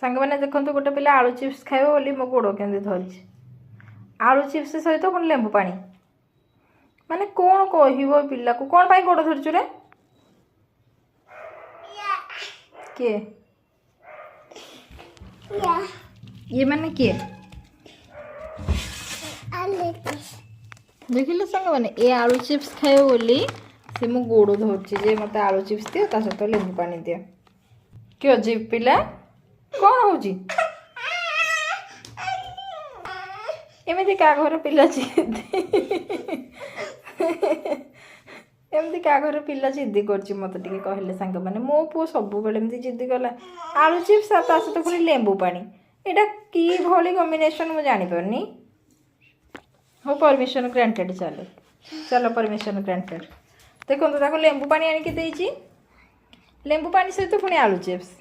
सांग मैंने देखो गोटे पिला आलू चिप्स खाइब बोली मो गोड़ केमती धरी आलू चिप्स सहित पुणी लेंबू पानी माने कौन कह पिला को कौन पाई गोड़ धरचु रे किए ये माने किए देखिले सांग मैंने ये आलू चिप्स खाइब बोली से मो गोड़ धरची जे मत आलू चिप्स दियो ता सहित लेंबू पानी दियो क्यों अजीब पिला कौन होची एमती क्या घर पिला जिद्दी एमती क्या घर पिला जिद्दी कर मत टे कहले सांग मैंने मो पु सब बेले जिद्दी कला आलू चिप्स ता सहित पुणी लेंबू पानी एटा की भली कॉम्बिनेशन मु जानी पारनी हो परमिशन ग्रांटेड चलो चलो परमिशन ग्रांटेड देखो लेंबू पानी आनिक देची लेंबू पानी सहित पुणी आलू चिप्स